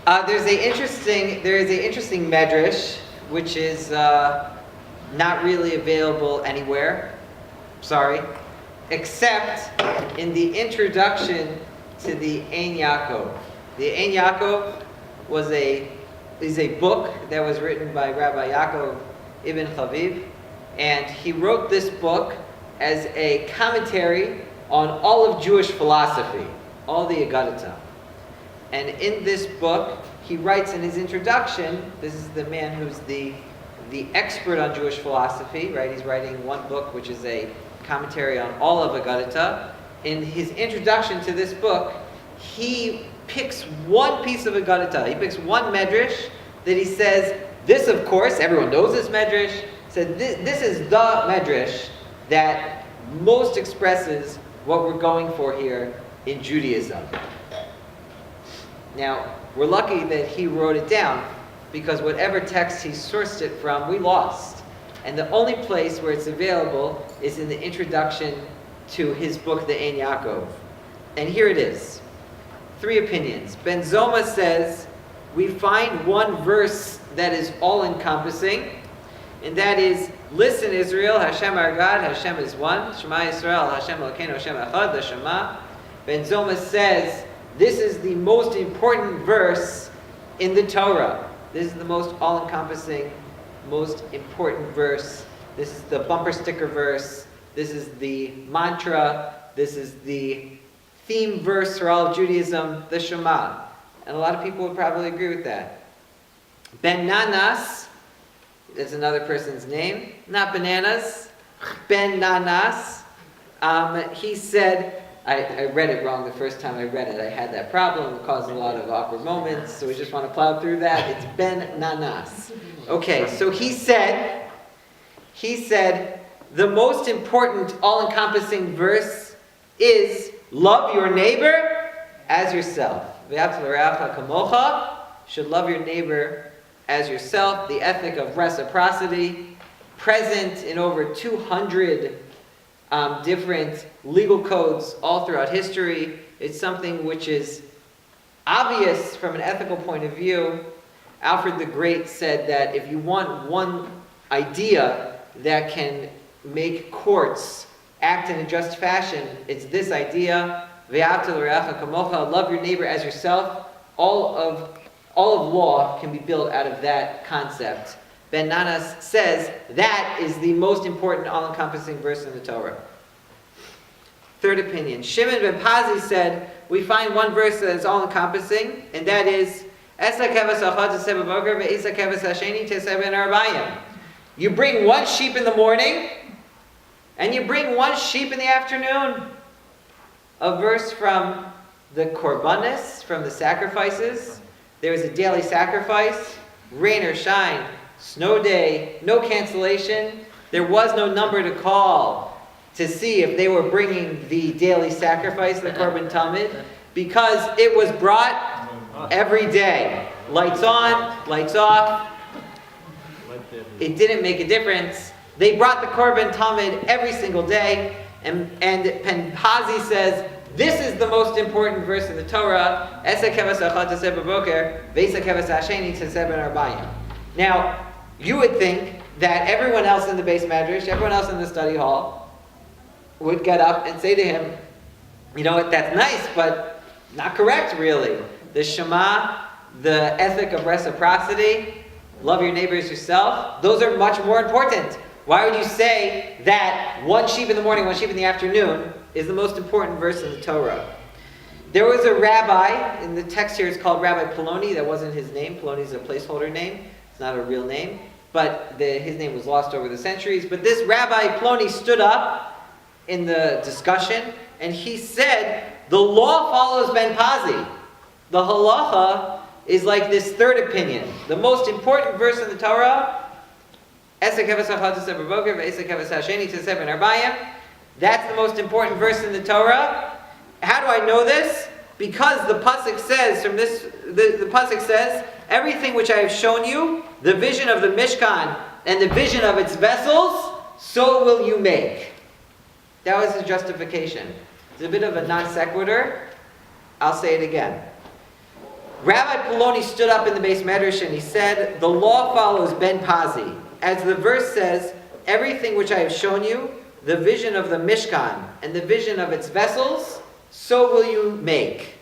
There is a interesting medrash which is not really available anywhere. Sorry, except in the introduction to the Ein Yaakov. The Ein Yaakov is a book that was written by Rabbi Yaakov Ibn Chaviv, and he wrote this book as a commentary on all of Jewish philosophy, all the Agadita. And in this book, he writes in his introduction, this is the man who's the expert on Jewish philosophy, right? He's writing one book which is a commentary on all of Agadita. In his introduction to this book, he picks one piece of Agadita. He picks one medrash that he says, this of course, everyone knows this medrash, said this is the medrash that most expresses what we're going for here in Judaism. Now, we're lucky that he wrote it down, because whatever text he sourced it from, we lost. And the only place where it's available is in the introduction to his book, the Ein Yaakov. And here it is. 3 opinions. Ben Zoma says, we find one verse that is all-encompassing, and that is, listen Israel, Hashem our God, Hashem is one. Shema Yisrael, Hashem Elokeinu, Hashem Echad, the Shema. Ben Zoma says, this is the most important verse in the Torah. This is the most all-encompassing, most important verse. This is the bumper sticker verse. This is the mantra. This is the theme verse for all of Judaism, the Shema. And a lot of people would probably agree with that. Ben Nanas, that's another person's name, not bananas. Ben Nanas, he said, I read it wrong the first time I read it. I had that problem. It caused a lot of awkward moments, so we just want to plow through that. It's Ben Nanas. Okay, so he said, the most important all-encompassing verse is, love your neighbor as yourself. V'ahavta l'reacha kamocha, should love your neighbor as yourself. The ethic of reciprocity, present in over 200 different legal codes all throughout history. It's something which is obvious from an ethical point of view. Alfred the Great said that if you want one idea that can make courts act in a just fashion, it's this idea, V'ahavta l'reacha kamocha, love your neighbor as yourself. All of law can be built out of that concept. Ben Nanas says that is the most important all-encompassing verse in the Torah. 3rd opinion. Shimon ben Pazi said, we find one verse that is all-encompassing, and that is, you bring one sheep in the morning, and you bring one sheep in the afternoon. A verse from the korbanos, from the sacrifices. There was a daily sacrifice, rain or shine, snow day, no cancellation. There was no number to call to see if they were bringing the daily sacrifice, the korban tamid, because it was brought every day. Lights on, lights off. It didn't make a difference. They brought the korban tamid every single day, and Penhazi says, this is the most important verse in the Torah. Now, you would think that everyone else in the base medrash, everyone else in the study hall, would get up and say to him, you know what, that's nice, but not correct, really. The Shema, the ethic of reciprocity, love your neighbors yourself, those are much more important. Why would you say that one sheep in the morning, one sheep in the afternoon is the most important verse in the Torah? There was a rabbi, in the text here it's called Rabbi Poloni, that wasn't his name. Poloni is a placeholder name, it's not a real name, but his name was lost over the centuries. But this Rabbi Poloni stood up in the discussion, and he said, the law follows Ben Pazi. The halacha is like this 3rd opinion. The most important verse in the Torah, that's the most important verse in the Torah. How do I know this? Because the pasuk says the pasuk says, everything which I have shown you, the vision of the Mishkan and the vision of its vessels, so will you make. That was his justification. It's a bit of a non sequitur. I'll say it again. Rabbi Poloni stood up in the Beis Medrash and he said, the law follows Ben Pazi. As the verse says, everything which I have shown you, the vision of the Mishkan and the vision of its vessels, so will you make.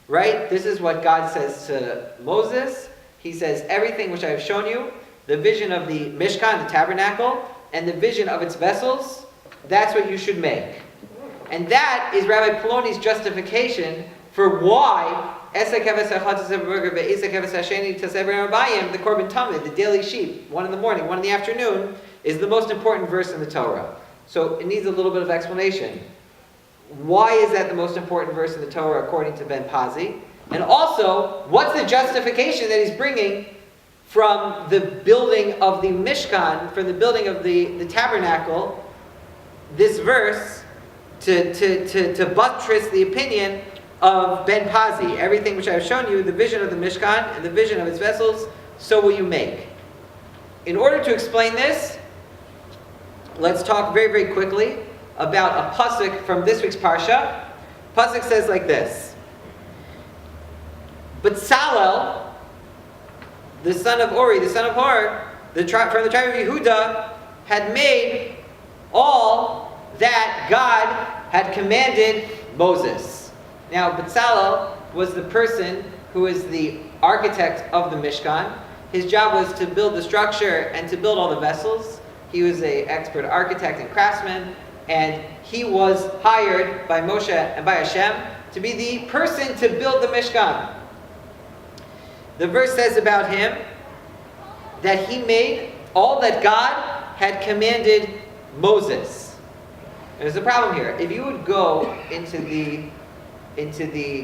Right? This is what God says to Moses. He says, everything which I have shown you, the vision of the Mishkan, the tabernacle, and the vision of its vessels, that's what you should make. And that is Rabbi Poloni's justification for why the Korban Tamid, the daily sheep, one in the morning, one in the afternoon, is the most important verse in the Torah. So it needs a little bit of explanation. Why is that the most important verse in the Torah according to Ben Pazi? And also, what's the justification that he's bringing from the building of the Mishkan, from the building of the tabernacle, this verse, to buttress the opinion of Ben Pazi? Everything which I have shown you, the vision of the Mishkan and the vision of its vessels, so will you make. In order to explain this, let's talk very, very quickly about a pasuk from this week's parsha. Pasuk says like this: But Salel, the son of Ori, the son of Hor, from the tribe of Yehuda, had made all that God had commanded Moses. Now, Bezalel was the person who was the architect of the Mishkan. His job was to build the structure and to build all the vessels. He was an expert architect and craftsman, and he was hired by Moshe and by Hashem to be the person to build the Mishkan. The verse says about him that he made all that God had commanded Moses. There's a problem here. If you would go into the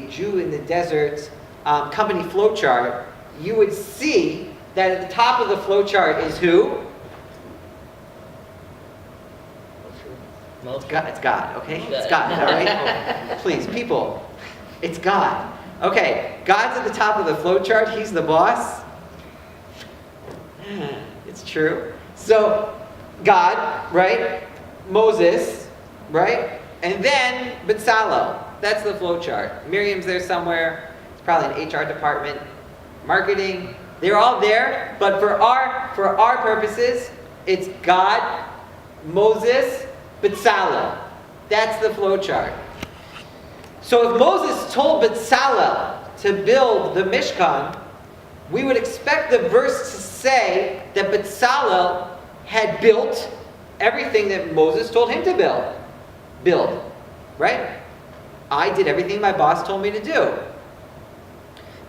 Jew in the Desert company flowchart, you would see that at the top of the flowchart is who? It's God, okay? It's God, all right? Oh, please, people, it's God. Okay, God's at the top of the flowchart. He's the boss. It's true. So, God, right? Moses, right? And then Bezalel. That's the flowchart. Miriam's there somewhere. It's probably an HR department. Marketing. They're all there. But for our purposes, it's God, Moses, Bezalel. That's the flowchart. So if Moses told Bezalel to build the Mishkan, we would expect the verse to say that Bezalel had built everything that Moses told him to build. Right? I did everything my boss told me to do.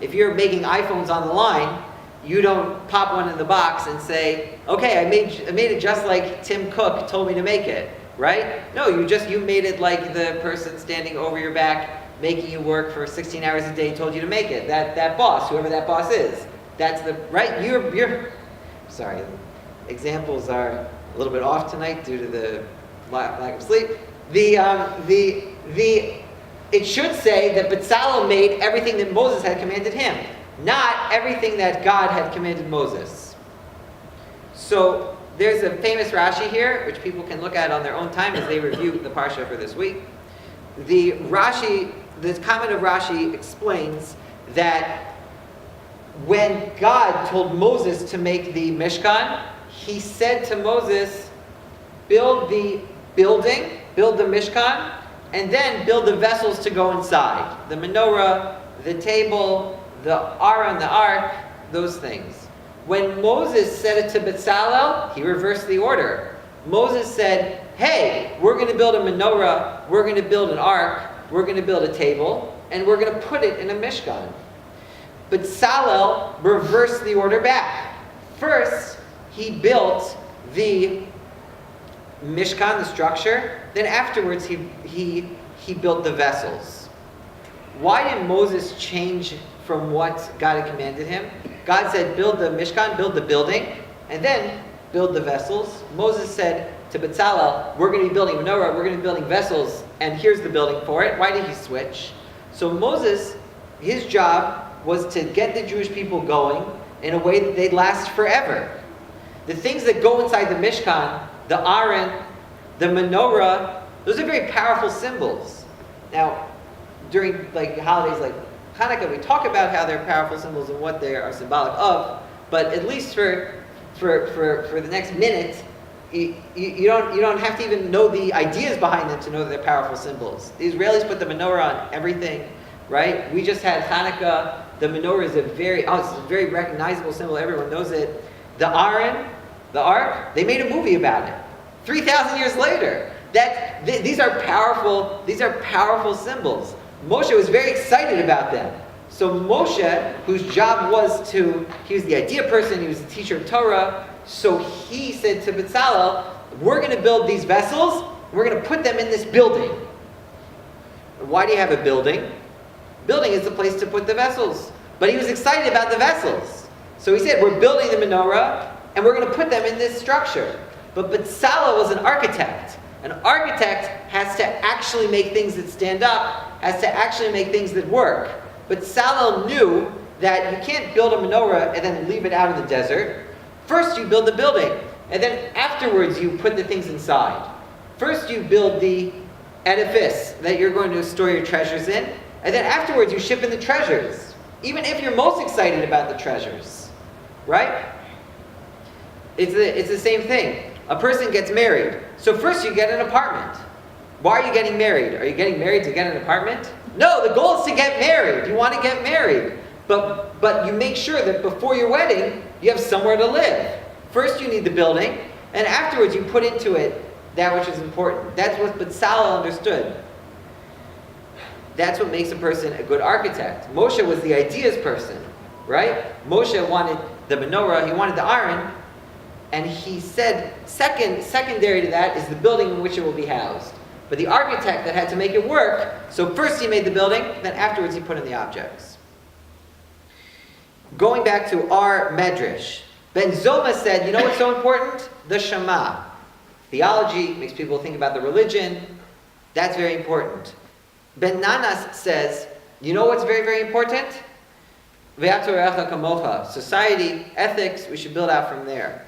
If you're making iPhones on the line, you don't pop one in the box and say, okay, I made it just like Tim Cook told me to make it. Right? No, you made it like the person standing over your back, making you work for 16 hours a day, told you to make it. That boss, whoever that boss is. That's the, right? You're sorry, examples are a little bit off tonight due to the lack of sleep. It should say that Bezalel made everything that Moses had commanded him, not everything that God had commanded Moses. So there's a famous Rashi here, which people can look at on their own time as they review the Parsha for this week. The comment of Rashi explains that when God told Moses to make the Mishkan, he said to Moses, build the Mishkan, and then build the vessels to go inside. The menorah, the table, the Aron, the ark, those things. When Moses said it to Bezalel, he reversed the order. Moses said, hey, we're going to build a menorah, we're going to build an ark, we're going to build a table, and we're going to put it in a Mishkan. Bezalel reversed the order back. First, he built the Mishkan, the structure. Then afterwards, he built the vessels. Why did Moses change from what God had commanded him? God said, build the Mishkan, build the building, and then build the vessels. Moses said to Bezalel, we're going to be building menorah, we're going to be building vessels, and here's the building for it. Why did he switch? So Moses, his job was to get the Jewish people going in a way that they'd last forever. The things that go inside the Mishkan, the Aron, the menorah, those are very powerful symbols. Now, during holidays like Hanukkah, we talk about how they're powerful symbols and what they are symbolic of, but at least for the next minute, you don't have to even know the ideas behind them to know that they're powerful symbols. The Israelis put the menorah on everything, right? We just had Hanukkah. The menorah is it's a very recognizable symbol. Everyone knows it. The Aron, the Ark, they made a movie about it. 3,000 years later. These are powerful symbols. Moshe was very excited about them. So Moshe, whose job was he was the idea person, he was the teacher of Torah, so he said to Bezalel, we're going to build these vessels, we're going to put them in this building. Why do you have a building? Building is the place to put the vessels. But he was excited about the vessels. So he said, we're building the menorah, and we're going to put them in this structure. But Bezalel was an architect. An architect has to actually make things that stand up, has to actually make things that work. But Bezalel knew that you can't build a menorah and then leave it out in the desert. First you build the building, and then afterwards you put the things inside. First you build the edifice that you're going to store your treasures in, and then afterwards you ship in the treasures. Even if you're most excited about the treasures. Right? It's the same thing. A person gets married. So first you get an apartment. Why are you getting married? Are you getting married to get an apartment? No, the goal is to get married. You want to get married. But you make sure that before your wedding, you have somewhere to live. First you need the building, and afterwards you put into it that which is important. That's what Bezalel understood. That's what makes a person a good architect. Moshe was the ideas person, right? Moshe wanted the menorah, he wanted the Aron, and he said secondary to that is the building in which it will be housed. But the architect that had to make it work, so first he made the building, then afterwards he put in the objects. Going back to our Medrash, Ben Zoma said, you know what's so important? The Shema. Theology makes people think about the religion. That's very important. Ben Nanas says, you know what's very, very important? Society, ethics, we should build out from there.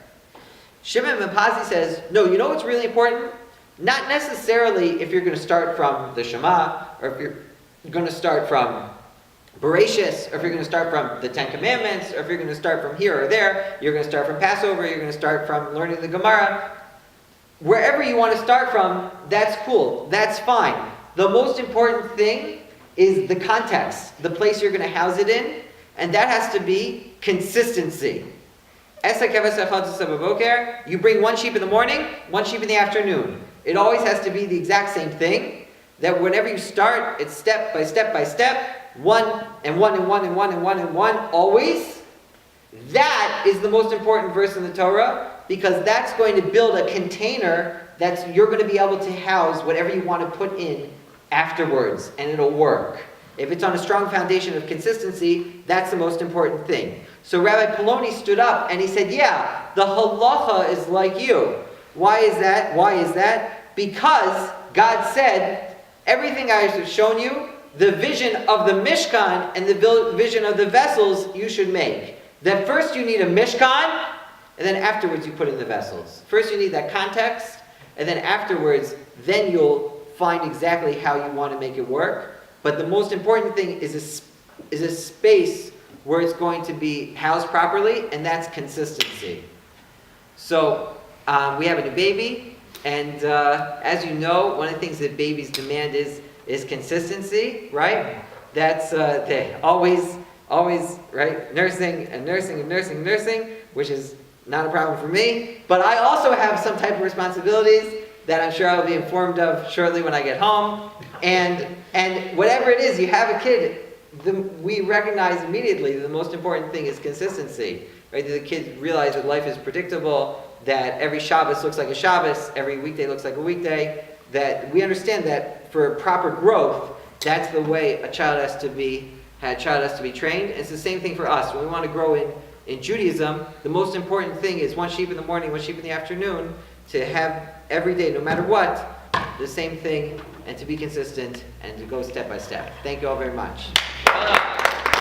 Shimon ben Pazi says, no, you know what's really important? Not necessarily if you're going to start from the Shema, or if you're going to start from Bereshis, or if you're going to start from the Ten Commandments, or if you're going to start from here or there, you're going to start from Passover, you're going to start from learning the Gemara. Wherever you want to start from, that's cool, that's fine. The most important thing is the context, the place you're going to house it in, and that has to be consistency. You bring one sheep in the morning, one sheep in the afternoon. It always has to be the exact same thing, that whenever you start, it's step by step by step, one and one and one and one and one and one, always. That is the most important verse in the Torah, because that's going to build a container that you're going to be able to house whatever you want to put in afterwards, and it'll work. If it's on a strong foundation of consistency, that's the most important thing. So Rabbi Poloni stood up and he said, yeah, the halacha is like you. Why is that? Why is that? Because God said, everything I have shown you, the vision of the Mishkan and the vision of the vessels you should make. That first you need a Mishkan, and then afterwards you put in the vessels. First you need that context, and then afterwards, then you'll find exactly how you want to make it work. But the most important thing is a space where it's going to be housed properly, and that's consistency. So we have a new baby, and as you know, one of the things that babies demand is consistency, right? That's they always, right? Nursing and nursing and nursing and nursing, which is not a problem for me. But I also have some type of responsibilities that I'm sure I'll be informed of shortly when I get home. And whatever it is, you have a kid, we recognize immediately the most important thing is consistency. Right? That the kids realize that life is predictable, that every Shabbos looks like a Shabbos, every weekday looks like a weekday, that we understand that for proper growth, that's the way a child has to be trained. It's the same thing for us. When we want to grow in Judaism, the most important thing is one sheep in the morning, one sheep in the afternoon, to have every day, no matter what, the same thing, and to be consistent, and to go step by step. Thank you all very much.